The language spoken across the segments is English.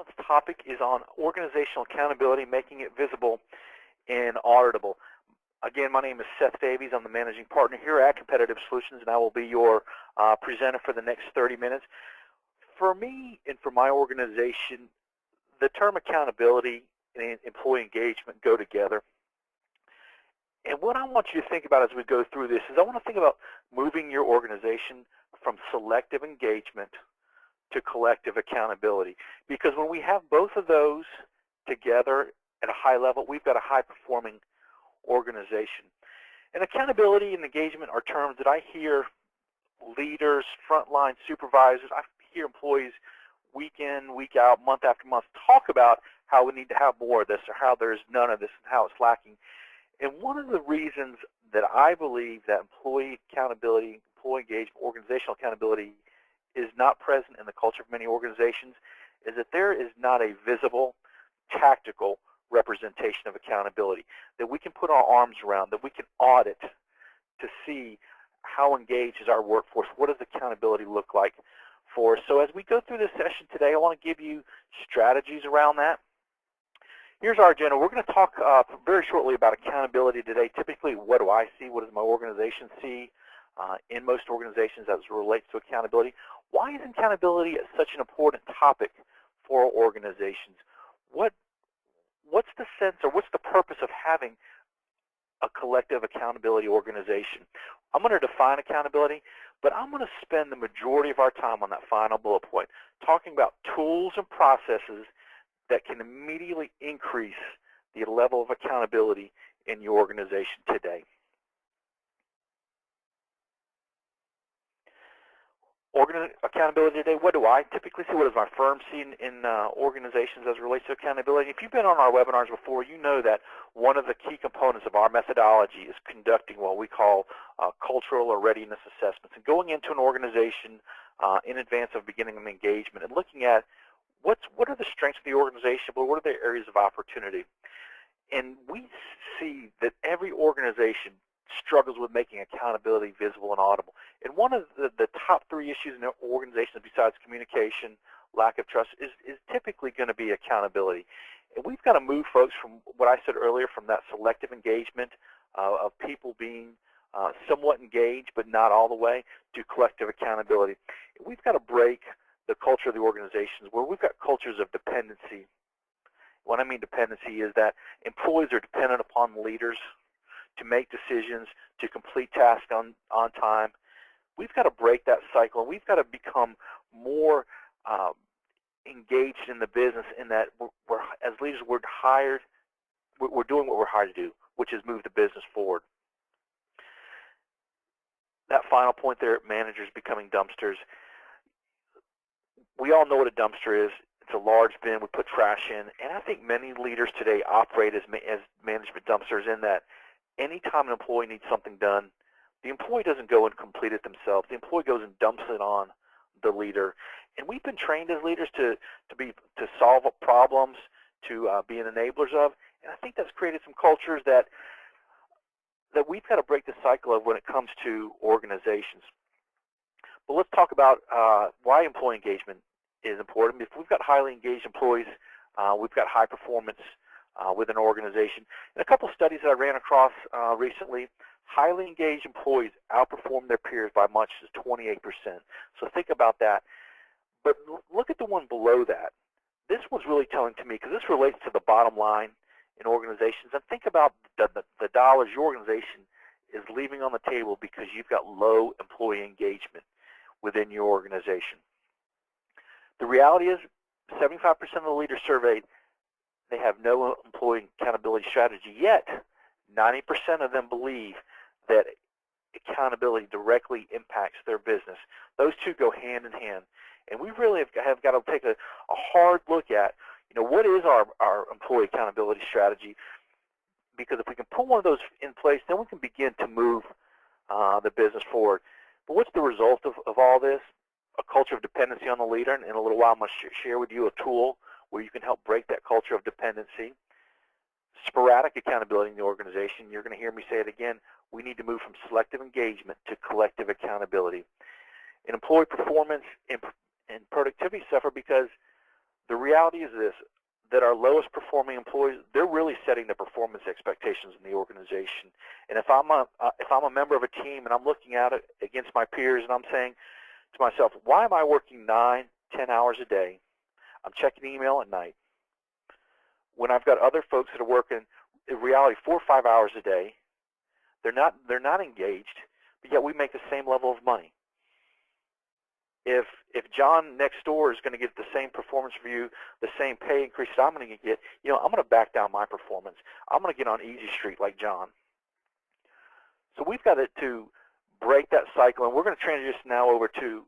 month's topic is on organizational accountability, making it visible and auditable. Again, my name is Seth Davies. I'm the managing partner here at Competitive Solutions, and I will be your presenter for the next 30 minutes. For me and for my organization, the term accountability and employee engagement go together. And what I want you to think about as we go through this is I want to think about moving your organization from selective engagement to collective accountability. Because when we have both of those together at a high level, we've got a high-performing organization. And accountability and engagement are terms that I hear leaders, frontline supervisors, I hear employees week in, week out, month after month talk about how we need to have more of this or how there's none of this and how it's lacking. And one of the reasons that I believe that employee accountability, employee engagement, organizational accountability is not present in the culture of many organizations is that there is not a visible, tactical representation of accountability that we can put our arms around, that we can audit to see how engaged is our workforce, what does accountability look like for us. So as we go through this session today, I want to give you strategies around that. Here's our agenda. We're going to talk very shortly about accountability today. Typically, what do I see? What does my organization see in most organizations as it relates to accountability? Why is accountability such an important topic for organizations? What's the sense or what's the purpose of having a collective accountability organization? I'm going to define accountability, but I'm going to spend the majority of our time on that final bullet point, talking about tools and processes that can immediately increase the level of accountability in your organization today. Accountability today, what do I typically see? What does my firm see in organizations as it relates to accountability? If you've been on our webinars before, you know that one of the key components of our methodology is conducting what we call cultural or readiness assessments, and going into an organization in advance of beginning an engagement and looking at what are the strengths of the organization, but what are the areas of opportunity. And we see that every organization struggles with making accountability visible and audible. And one of the top three issues in organizations besides communication, lack of trust, is typically going to be accountability. And we've got to move folks from what I said earlier, from that selective engagement of people being somewhat engaged but not all the way, to collective accountability. We've got to break the culture of the organizations where we've got cultures of dependency. What I mean dependency is that employees are dependent upon leaders to make decisions, to complete tasks on time. We've got to break that cycle, and we've got to become more engaged in the business in that we're as leaders, we're doing what we're hired to do, which is move the business forward. That final point there, managers becoming dumpsters. We all know what a dumpster is. It's a large bin we put trash in, and I think many leaders today operate as management dumpsters in that anytime an employee needs something done, the employee doesn't go and complete it themselves. The employee goes and dumps it on the leader. And we've been trained as leaders to solve problems, to be enablers of, and I think that's created some cultures that we've got to break the cycle of when it comes to organizations. But let's talk about why employee engagement is important. If we've got highly engaged employees, we've got high performance with an organization. And a couple studies that I ran across recently, highly engaged employees outperform their peers by much as 28%. So think about that. But look at the one below that. This one's really telling to me because this relates to the bottom line in organizations. And think about the dollars your organization is leaving on the table because you've got low employee engagement within your organization. The reality is 75% of the leaders surveyed, they have no employee accountability strategy, yet 90% of them believe that accountability directly impacts their business. Those two go hand in hand. And we really have got to take a hard look at, what is our employee accountability strategy? Because if we can put one of those in place, then we can begin to move the business forward. But what's the result of all this? A culture of dependency on the leader. And in a little while, I'm going to share with you a tool where you can help break that culture of dependency. Sporadic accountability in the organization. You're going to hear me say it again. We need to move from selective engagement to collective accountability. And employee performance and productivity suffer because the reality reality is this, that our lowest performing employees, they're really setting the performance expectations in the organization. And if I'm a member of a team and I'm looking at it against my peers and I'm saying to myself, why am I working 9, 10 hours a day? I'm checking email at night. When I've got other folks that are working, in reality, 4 or 5 hours a day, they're not engaged, but yet we make the same level of money. If John next door is going to get the same performance review, the same pay increase that I'm going to get, I'm going to back down my performance. I'm going to get on easy street like John. So we've got to break that cycle, and we're going to transition now over to,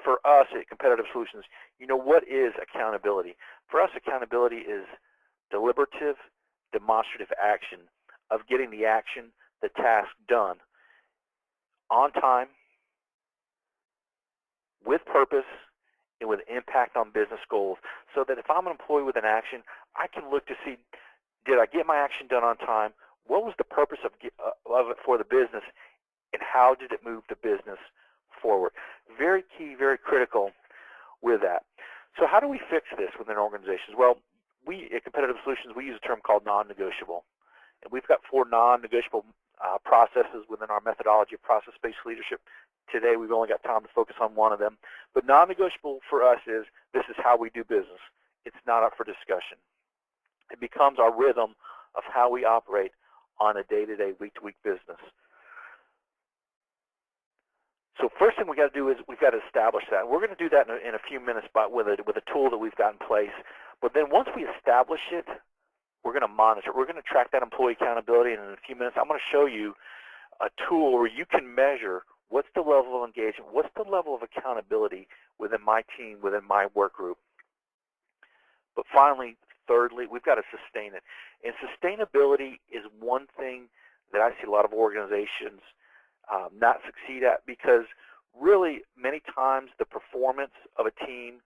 for us at Competitive Solutions, what is accountability? For us, accountability is deliberative, demonstrative action of getting the action, the task done on time, with purpose, and with impact on business goals, so that if I'm an employee with an action, I can look to see, did I get my action done on time? What was the purpose of it for the business, and how did it move the business forward? Very key, very critical with that. So how do we fix this within organizations? Well, we at Competitive Solutions, we use a term called non-negotiable. And we've got 4 non-negotiable processes within our methodology of process-based leadership. Today, we've only got time to focus on one of them. But non-negotiable for us is, this is how we do business. It's not up for discussion. It becomes our rhythm of how we operate on a day-to-day, week-to-week business. So first thing we got to do is we've got to establish that. We're going to do that in a few minutes with a tool that we've got in place. But then once we establish it, we're going to monitor. We're going to track that employee accountability, and in a few minutes I'm going to show you a tool where you can measure what's the level of engagement, what's the level of accountability within my team, within my work group. But finally, thirdly, we've got to sustain it. And sustainability is one thing that I see a lot of organizations not succeed at, because really many times the performance of a team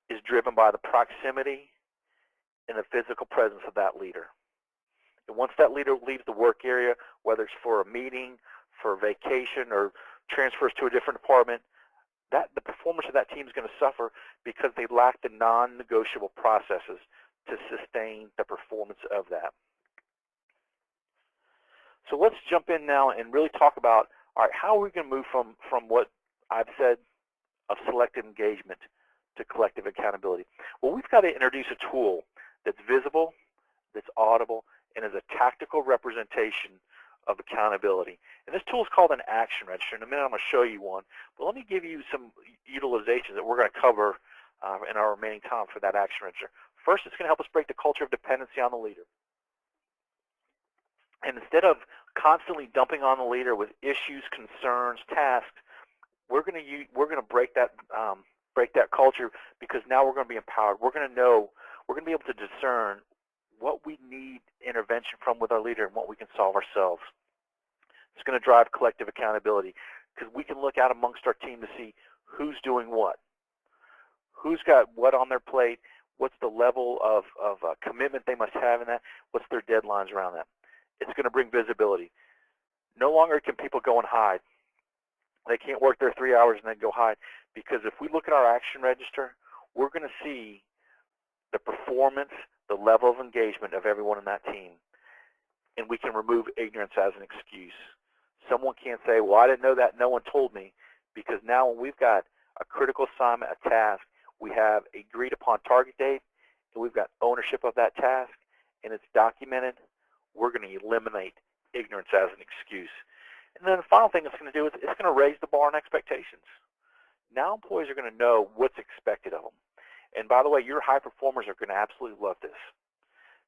is driven by the proximity and the physical presence of that leader. And once that leader leaves the work area, whether it's for a meeting, for a vacation, or transfers to a different department, the performance of that team is going to suffer because they lack the non-negotiable processes to sustain the performance of that. So let's jump in now and really talk about, all right, how are we going to move from what I've said of selective engagement to collective accountability? Well, we've got to introduce a tool that's visible, that's audible, and is a tactical representation of accountability. And this tool is called an action register. In a minute, I'm going to show you one. But let me give you some utilizations that we're going to cover in our remaining time for that action register. First, it's going to help us break the culture of dependency on the leader. And instead of constantly dumping on the leader with issues, concerns, tasks, we're going to break that culture, because now we're going to be empowered. We're going to be able to discern what we need intervention from with our leader and what we can solve ourselves. It's going to drive collective accountability, because we can look out amongst our team to see who's doing what, who's got what on their plate, what's the level of commitment they must have in that, what's their deadlines around that. It's going to bring visibility. No longer can people go and hide. They can't work their 3 hours and then go hide, because if we look at our action register, we're going to see the performance, the level of engagement of everyone in that team, and we can remove ignorance as an excuse. Someone can't say, well, I didn't know that, no one told me, because now when we've got a critical assignment, a task, we have a agreed upon target date, and we've got ownership of that task, and it's documented, we're going to eliminate ignorance as an excuse. And then the final thing it's going to do is it's going to raise the bar on expectations. Now employees are going to know what's expected of them. And by the way, your high performers are going to absolutely love this,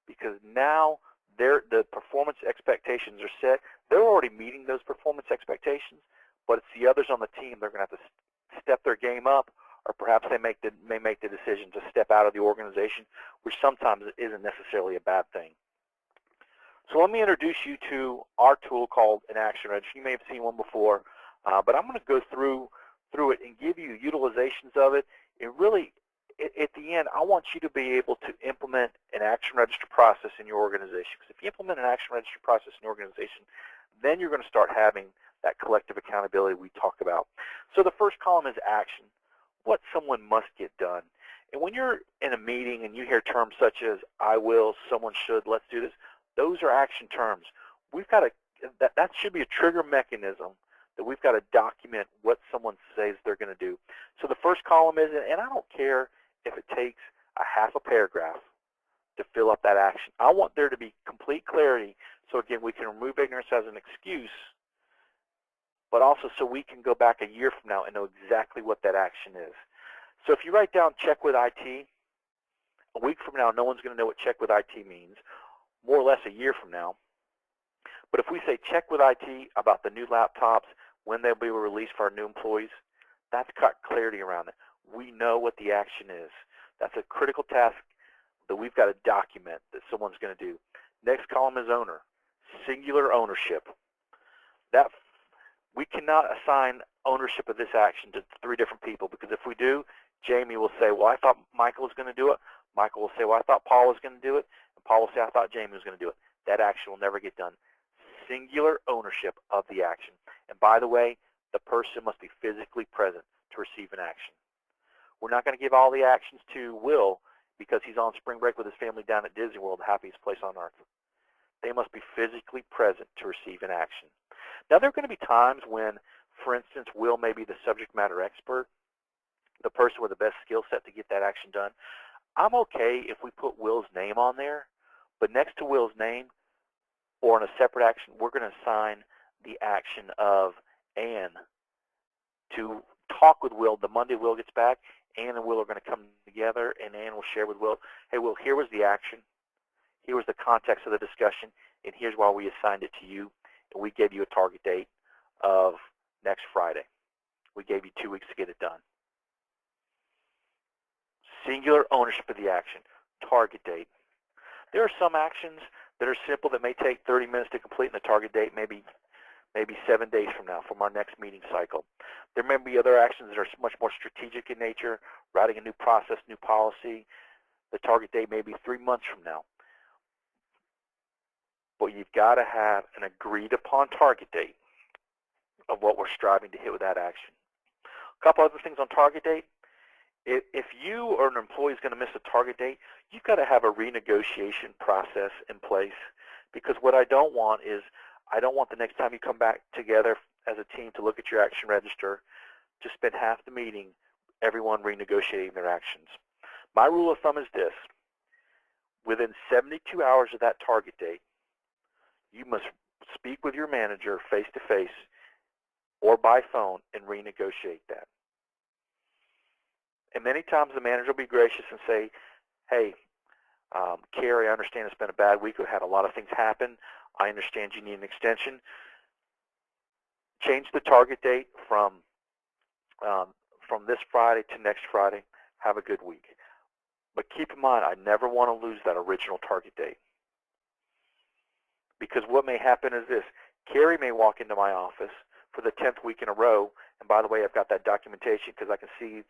because now the performance expectations are set. They're already meeting those performance expectations, but it's the others on the team. They're going to have to step their game up, or perhaps they may make the decision to step out of the organization, which sometimes isn't necessarily a bad thing. So let me introduce you to our tool called an action register. You may have seen one before, but I'm going to go through it and give you utilizations of it. It really, at the end, I want you to be able to implement an action register process in your organization. Because if you implement an action register process in your organization, then you're going to start having that collective accountability we talked about. So the first column is action, what someone must get done. And when you're in a meeting and you hear terms such as I will, someone should, let's do this, those are action terms. We've got to, that should be a trigger mechanism that we've got to document what someone says they're going to do. So the first column is, and I don't care if it takes a half a paragraph to fill up that action. I want there to be complete clarity, so again, we can remove ignorance as an excuse, but also so we can go back a year from now and know exactly what that action is. So if you write down check with IT, a week from now, no one's going to know what check with IT means, more or less a year from now. But if we say check with IT about the new laptops, when they'll be released for our new employees, that's got clarity around it. We know what the action is. That's a critical task that we've got to document that someone's going to do. Next column is owner, singular ownership. That we cannot assign ownership of this action to 3 different people, because if we do, Jamie will say, well, I thought Michael was going to do it. Michael will say, well, I thought Paul was going to do it. And Paul will say, I thought Jamie was going to do it. That action will never get done. Singular ownership of the action. And by the way, the person must be physically present to receive an action. We're not going to give all the actions to Will because he's on spring break with his family down at Disney World, the happiest place on earth. They must be physically present to receive an action. Now, there are going to be times when, for instance, Will may be the subject matter expert, the person with the best skill set to get that action done. I'm okay if we put Will's name on there, but next to Will's name, or in a separate action, we're going to assign the action of Ann to talk with Will. The Monday Will gets back, Ann and Will are going to come together, and Ann will share with Will, hey, Will, here was the action. Here was the context of the discussion, and here's why we assigned it to you, and we gave you a target date of next Friday. We gave you 2 weeks to get it done. Singular ownership of the action, target date. There are some actions that are simple that may take 30 minutes to complete, and the target date maybe 7 days from now, from our next meeting cycle. There may be other actions that are much more strategic in nature, writing a new process, new policy. The target date may be 3 months from now. But you've got to have an agreed upon target date of what we're striving to hit with that action. A couple other things on target date. If you or an employee is going to miss a target date, you've got to have a renegotiation process in place, because what I don't want is, I don't want the next time you come back together as a team to look at your action register to spend half the meeting everyone renegotiating their actions. My rule of thumb is this: within 72 hours of that target date, you must speak with your manager face-to-face or by phone and renegotiate that. And many times the manager will be gracious and say, hey, Carrie, I understand it's been a bad week. We've had a lot of things happen. I understand you need an extension. Change the target date from this Friday to next Friday. Have a good week. But keep in mind, I never want to lose that original target date. Because what may happen is this: Carrie may walk into my office for the 10th week in a row, and by the way, I've got that documentation because I can see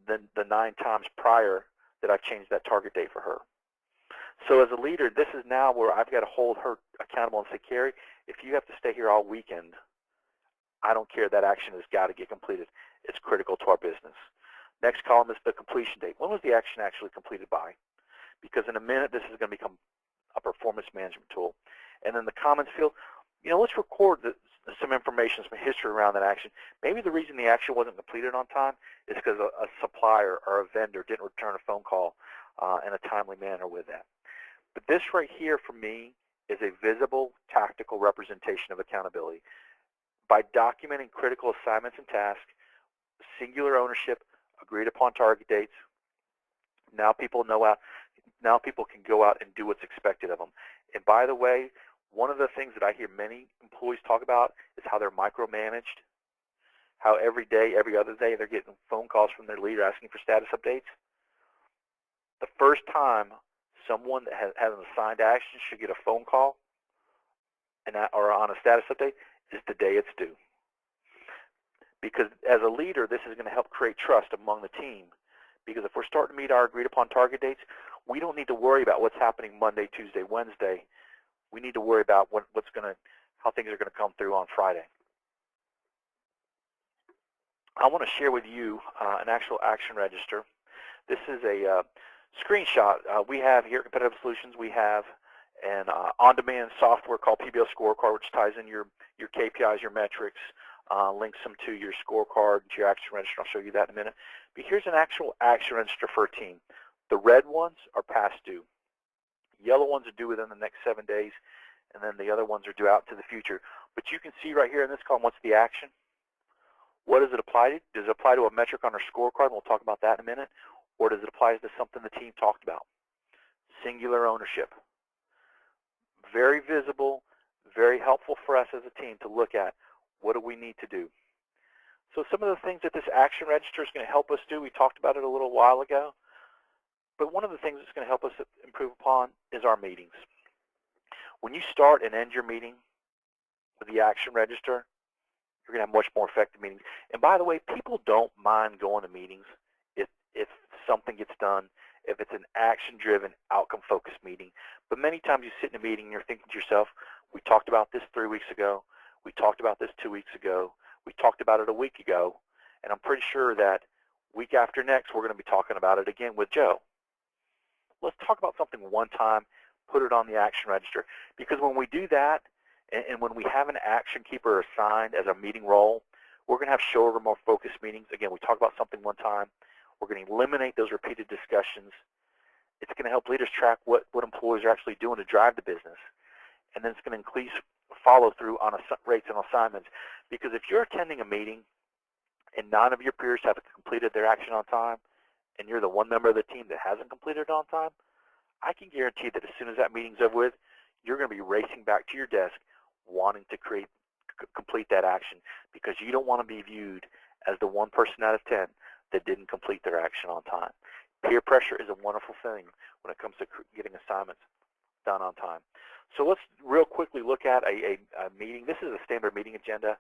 the 9 times prior that I've changed that target date for her. So as a leader, this is now where I've got to hold her accountable and say, Carrie, if you have to stay here all weekend, I don't care, that action has got to get completed. It's critical to our business. Next column is the completion date. When was the action actually completed by? Because in a minute, this is going to become a performance management tool. And then the comments field, let's record some information, some history around that action. Maybe the reason the action wasn't completed on time is because a supplier or a vendor didn't return a phone call in a timely manner with that. But this right here for me is a visible tactical representation of accountability. By documenting critical assignments and tasks, singular ownership, agreed upon target dates, now people can go out and do what's expected of them. And by the way, one of the things that I hear many employees talk about is how they're micromanaged, how every day, every other day, they're getting phone calls from their leader asking for status updates. The first time someone that has an assigned action should get a phone call or on a status update is the day it's due. Because as a leader, this is going to help create trust among the team. Because if we're starting to meet our agreed upon target dates, we don't need to worry about what's happening Monday, Tuesday, Wednesday. We need to worry about how things are going to come through on Friday. I want to share with you an actual action register This is a screenshot we have here at Competitive Solutions. We have an on-demand software called PBL Scorecard, which ties in your KPIs, your metrics, links them to your scorecard, to your action register. I'll show you that in a minute. But here's an actual action register for a team. The red ones are past due. Yellow ones are due within the next 7 days, and then the other ones are due out to the future. But you can see right here in this column, what's the action? What does it apply to? Does it apply to a metric on our scorecard? And we'll talk about that in a minute. Or does it apply to something the team talked about? Singular ownership. Very visible, very helpful for us as a team to look at what do we need to do. So some of the things that this action register is going to help us do, we talked about it a little while ago, but one of the things that's going to help us improve upon is our meetings. When you start and end your meeting with the action register, you're going to have much more effective meetings. And by the way, people don't mind going to meetings if something gets done, if it's an action-driven, outcome-focused meeting. But many times you sit in a meeting and you're thinking to yourself, we talked about this 3 weeks ago, we talked about this 2 weeks ago, we talked about it a week ago, and I'm pretty sure that week after next we're going to be talking about it again with Joe. Let's talk about something one time, put it on the action register. Because when we do that, and when we have an action keeper assigned as a meeting role, we're going to have shorter, more focused meetings. Again, we talk about something one time. We're going to eliminate those repeated discussions. It's going to help leaders track what employees are actually doing to drive the business. And then it's going to increase follow-through on rates and assignments. Because if you're attending a meeting and 9 of your peers have completed their action on time, and you're the one member of the team that hasn't completed it on time, I can guarantee that as soon as that meeting's over with, you're going to be racing back to your desk wanting to complete that action, because you don't want to be viewed as the one person out of 10 that didn't complete their action on time. Peer pressure is a wonderful thing when it comes to getting assignments done on time. So let's real quickly look at a meeting. This is a standard meeting agenda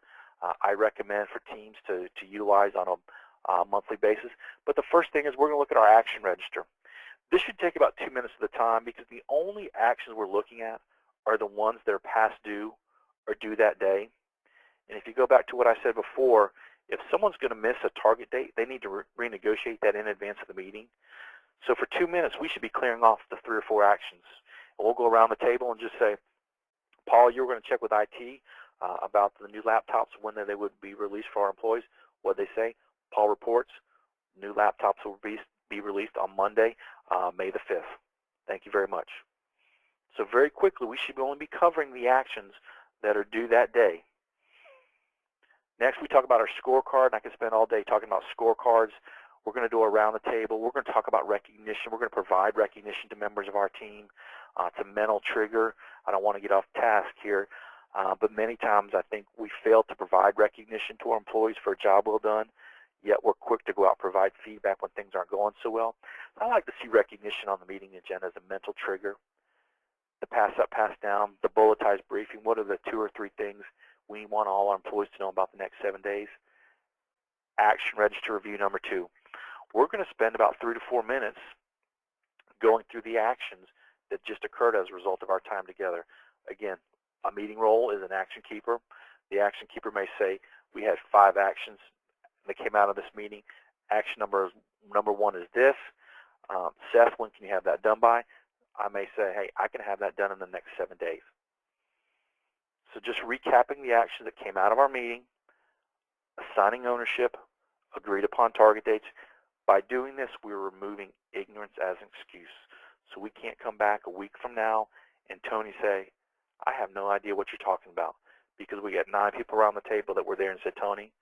I recommend for teams to utilize on a monthly basis. But the first thing is we're going to look at our action register. This should take about 2 minutes of the time, because the only actions we're looking at are the ones that are past due or due that day. And if you go back to what I said before, if someone's going to miss a target date, they need to renegotiate that in advance of the meeting. So for 2 minutes, we should be clearing off the 3 or 4 actions. And we'll go around the table and just say, Paul, you were going to check with IT about the new laptops, when they would be released for our employees. What did they say? Paul reports, new laptops will be released on Monday, May the 5th. Thank you very much. So very quickly, we should only be covering the actions that are due that day. Next, we talk about our scorecard, and I can spend all day talking about scorecards. We're going to do around the table. We're going to talk about recognition. We're going to provide recognition to members of our team. It's a mental trigger. I don't want to get off task here, but many times I think we fail to provide recognition to our employees for a job well done, yet we're quick to go out and provide feedback when things aren't going so well. I like to see recognition on the meeting agenda as a mental trigger. The pass up, pass down, the bulletized briefing. What are the 2 or 3 things we want all our employees to know about the next 7 days? Action register review number 2. We're going to spend about 3 to 4 minutes going through the actions that just occurred as a result of our time together. Again, a meeting role is an action keeper. The action keeper may say, we had 5 actions that came out of this meeting. Action number 1 is this. Seth, when can you have that done by? I may say, hey, I can have that done in the next 7 days. So just recapping the actions that came out of our meeting, assigning ownership, agreed upon target dates. By doing this, we're removing ignorance as an excuse. So we can't come back a week from now and Tony say, I have no idea what you're talking about, because we got 9 people around the table that were there and said, Tony,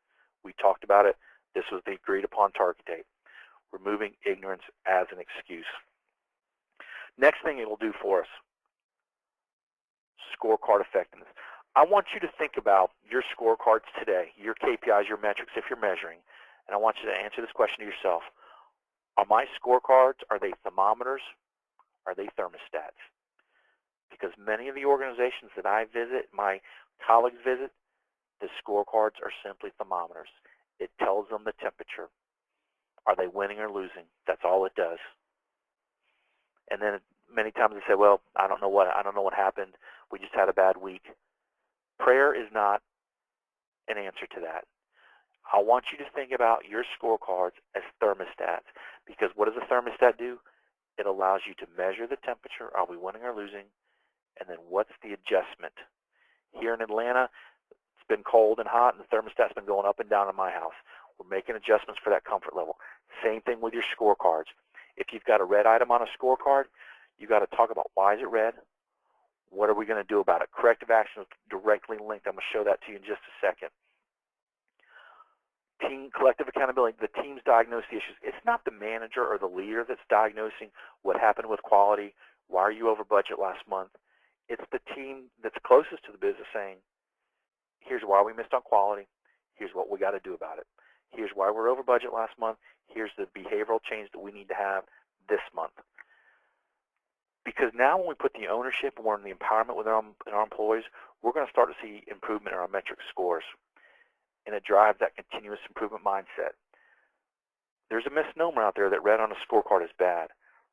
we talked about it. This was the agreed upon target date. Removing ignorance as an excuse. Next thing it will do for us, scorecard effectiveness. I want you to think about your scorecards today, your KPIs, your metrics, if you're measuring, and I want you to answer this question to yourself. Are my scorecards, are they thermometers? Are they thermostats? Because many of the organizations that I visit, my colleagues visit, the scorecards are simply thermometers. It tells them the temperature. Are they winning or losing? That's all it does. And then many times they say, well, I don't know what happened. We just had a bad week. Prayer is not an answer to that. I want you to think about your scorecards as thermostats, because what does a thermostat do? It allows you to measure the temperature. Are we winning or losing? And then what's the adjustment? Here in Atlanta, it's been cold and hot, and the thermostat's been going up and down in my house. We're making adjustments for that comfort level. Same thing with your scorecards. If you've got a red item on a scorecard, you've got to talk about why is it red? What are we going to do about it? Corrective action is directly linked. I'm going to show that to you in just a second. Team collective accountability, the teams diagnose the issues. It's not the manager or the leader that's diagnosing what happened with quality. Why are you over budget last month? It's the team that's closest to the business saying, here's why we missed on quality. Here's what we got to do about it. Here's why we're over budget last month. Here's the behavioral change that we need to have this month. Because now when we put the ownership and we're in the empowerment with our employees, we're going to start to see improvement in our metric scores. And it drives that continuous improvement mindset. There's a misnomer out there that red on a scorecard is bad.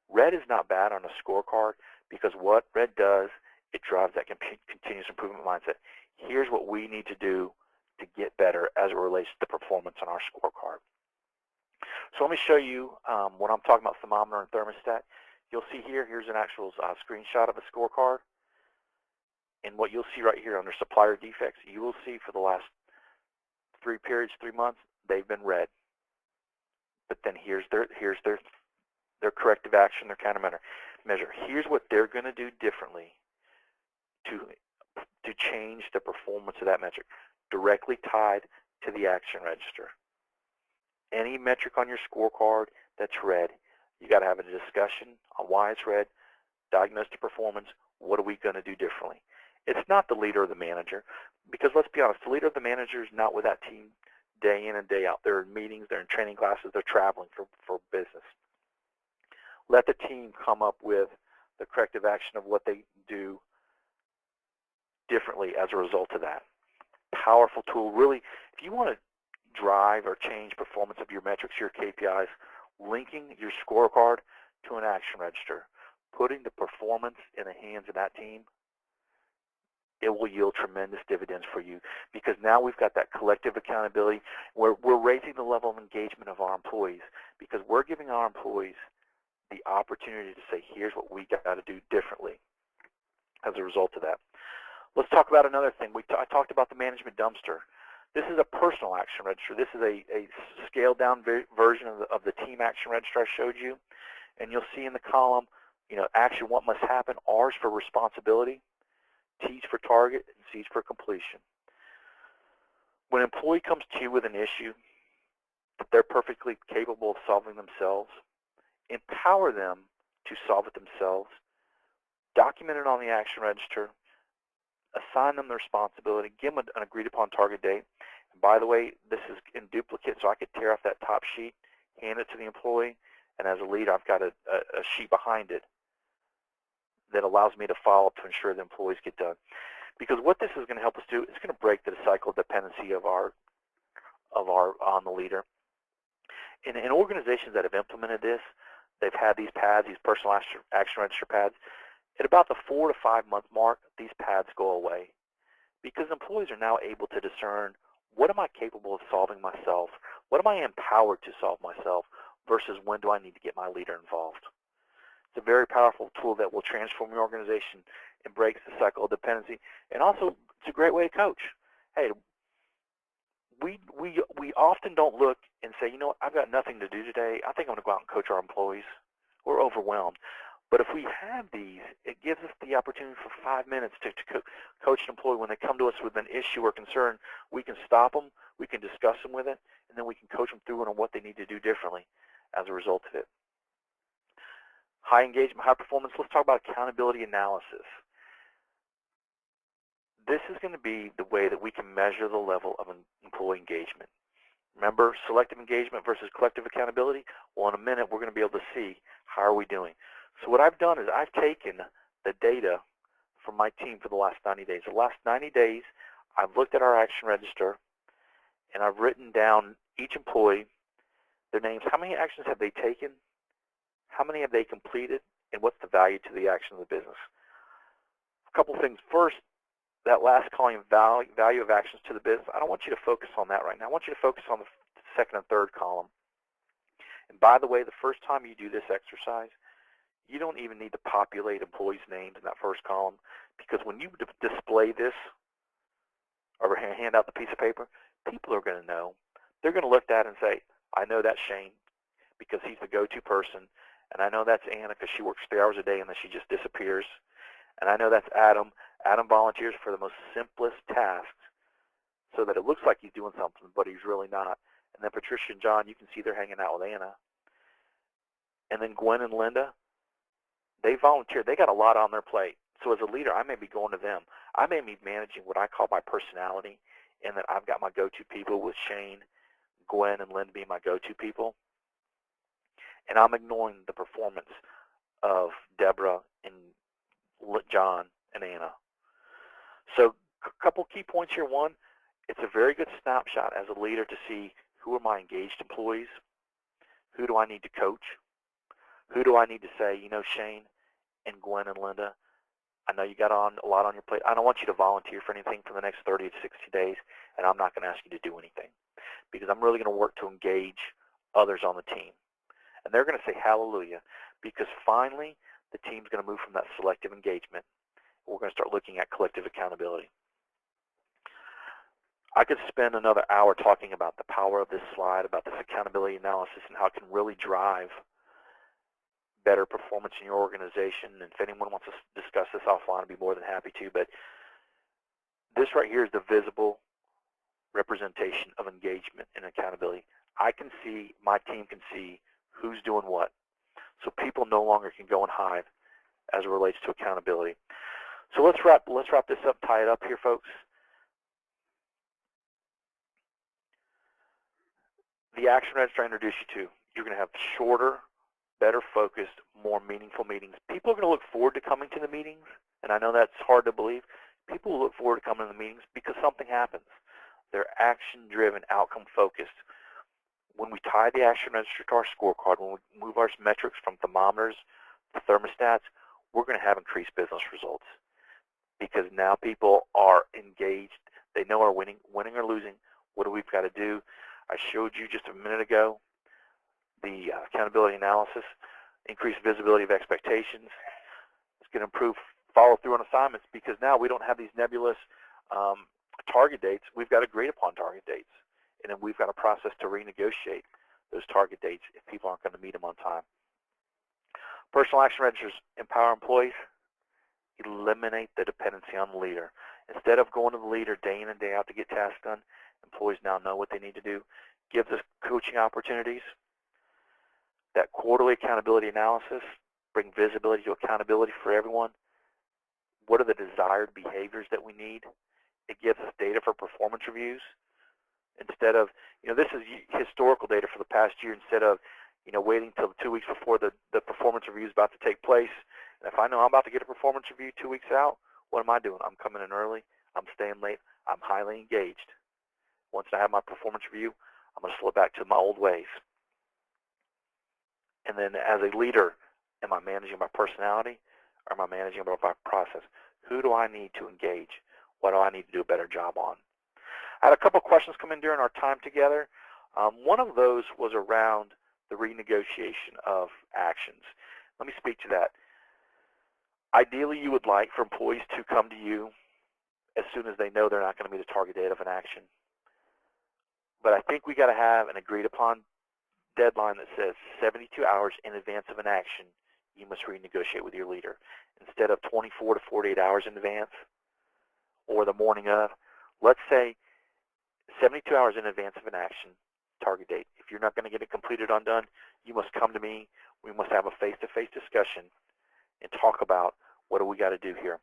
Red is not bad on a scorecard because what red does, it drives that continuous improvement mindset. Here's what we need to do to get better as it relates to the performance on our scorecard. So let me show you what I'm talking about, thermometer and thermostat. You'll see here's an actual screenshot of a scorecard. And what you'll see right here under supplier defects, you will see for the last 3 periods, 3 months, they've been red. But then here's their corrective action, their countermeasure. Here's what they're going to do differently to change the performance of that metric, directly tied to the action register. Any metric on your scorecard that's red, you got to have a discussion on why it's red, diagnose the performance, what are we going to do differently. It's not the leader or the manager, because let's be honest, the leader or the manager is not with that team day in and day out. They're in meetings, they're in training classes, they're traveling for business. Let the team come up with the corrective action of what they do differently as a result of that. Powerful tool. Really, if you want to drive or change performance of your metrics, your KPIs, linking your scorecard to an action register, putting the performance in the hands of that team, it will yield tremendous dividends for you, because now we've got that collective accountability where we're raising the level of engagement of our employees, because we're giving our employees the opportunity to say, here's what we got to do differently as a result of that. Let's talk about another thing. I talked about the management dumpster. This is a personal action register. This is a scaled down version of the team action register I showed you. And you'll see in the column, action, what must happen, R's for responsibility, T's for target, and C's for completion. When an employee comes to you with an issue that they're perfectly capable of solving themselves, empower them to solve it themselves, document it on the action register, assign them the responsibility, give them an agreed upon target date. And by the way, this is in duplicate, so I could tear off that top sheet, hand it to the employee, and as a leader, I've got a sheet behind it that allows me to follow up to ensure the employees get done. Because what this is going to help us do, it's going to break the cycle of dependency on the leader. In organizations that have implemented this, they've had these pads, these personal action register pads. At about the 4 to 5 month mark, these pads go away, because employees are now able to discern, what am I capable of solving myself? What am I empowered to solve myself versus when do I need to get my leader involved? It's a very powerful tool that will transform your organization and breaks the cycle of dependency. And also, it's a great way to coach. Hey, we often don't look and say, I've got nothing to do today. I think I'm going to go out and coach our employees. We're overwhelmed. But if we have these, it gives us the opportunity for 5 minutes to coach an employee. When they come to us with an issue or concern, we can stop them, we can discuss them with it, and then we can coach them through it on what they need to do differently as a result of it. High engagement, high performance. Let's talk about accountability analysis. This is going to be the way that we can measure the level of employee engagement. Remember, selective engagement versus collective accountability? Well, in a minute, we're going to be able to see how are we doing. So what I've done is I've taken the data from my team for the last 90 days. The last 90 days, I've looked at our action register, and I've written down each employee, their names, how many actions have they taken, how many have they completed, and what's the value to the action of the business. A couple things. First, that last column, value of actions to the business, I don't want you to focus on that right now. I want you to focus on the second and third column. And by the way, the first time you do this exercise, you don't even need to populate employees' names in that first column, because when you display this or hand out the piece of paper, people are going to know. They're going to look at it and say, I know that's Shane because he's the go-to person, and I know that's Anna because she works 3 hours a day and then she just disappears, and I know that's Adam. Adam volunteers for the most simplest tasks so that it looks like he's doing something, but he's really not. And then Patricia and John, you can see they're hanging out with Anna. And then Gwen and Linda, they volunteer. They got a lot on their plate. So as a leader, I may be going to them. I may be managing what I call my personality, and that I've got my go-to people with Shane, Gwen, and Linda being my go-to people. And I'm ignoring the performance of Deborah and John and Anna. So a couple key points here. One, it's a very good snapshot as a leader to see who are my engaged employees, who do I need to coach, who do I need to say, you know, Shane and Gwen and Linda, I know you got a lot on your plate. I don't want you to volunteer for anything for the next 30 to 60 days, and I'm not going to ask you to do anything because I'm really going to work to engage others on the team. And they're going to say hallelujah, because finally the team's going to move from that selective engagement. We're going to start looking at collective accountability. I could spend another hour talking about the power of this slide, about this accountability analysis, and how it can really drive better performance in your organization. And if anyone wants to discuss this offline, I'd be more than happy to. But this right here is the visible representation of engagement and accountability. I can see, my team can see who's doing what. So people no longer can go and hide as it relates to accountability. So let's wrap this up, tie it up here, folks. The action register I introduced you to, you're going to have shorter, better focused, more meaningful meetings. People are going to look forward to coming to the meetings, and I know that's hard to believe. People look forward to coming to the meetings because something happens. They're action-driven, outcome-focused. When we tie the action register to our scorecard, when we move our metrics from thermometers to thermostats, we're going to have increased business results because now people are engaged. They know are winning or losing. What do we've got to do? I showed you just a minute ago the accountability analysis, increased visibility of expectations. It's going to improve follow-through on assignments because now we don't have these nebulous target dates. We've got agreed upon target dates, and then we've got a process to renegotiate those target dates if people aren't going to meet them on time. Personal action registers empower employees, eliminate the dependency on the leader. Instead of going to the leader day in and day out to get tasks done, employees now know what they need to do. Gives us coaching opportunities. That quarterly accountability analysis, bring visibility to accountability for everyone. What are the desired behaviors that we need? It gives us data for performance reviews. Instead of, this is historical data for the past year, instead of, waiting till 2 weeks before the performance review is about to take place. And if I know I'm about to get a performance review 2 weeks out, what am I doing? I'm coming in early. I'm staying late. I'm highly engaged. Once I have my performance review, I'm going to slip back to my old ways. And then as a leader, am I managing my personality or am I managing my process? Who do I need to engage? What do I need to do a better job on? I had a couple questions come in during our time together. One of those was around the renegotiation of actions. Let me speak to that. Ideally, you would like for employees to come to you as soon as they know they're not going to meet a target date of an action. But I think we got to have an agreed upon deadline that says 72 hours in advance of an action, you must renegotiate with your leader. Instead of 24 to 48 hours in advance or the morning of, let's say 72 hours in advance of an action, target date. If you're not going to get it completed undone, you must come to me. We must have a face-to-face discussion and talk about what do we got to do here.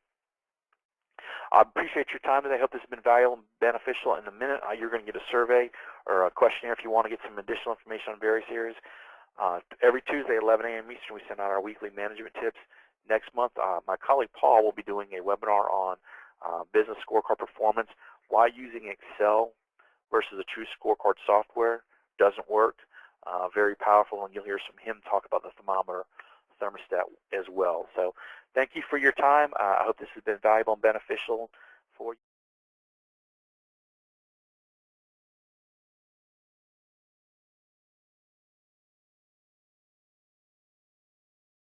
I appreciate your time today. I hope this has been valuable and beneficial. In a minute, you're going to get a survey or a questionnaire if you want to get some additional information on various areas. Every Tuesday at 11 a.m. Eastern, we send out our weekly management tips. Next month, my colleague Paul will be doing a webinar on business scorecard performance, why using Excel versus a true scorecard software doesn't work. Very powerful, and you'll hear from him talk about the thermometer thermostat as well. So thank you for your time. I hope this has been valuable and beneficial for you.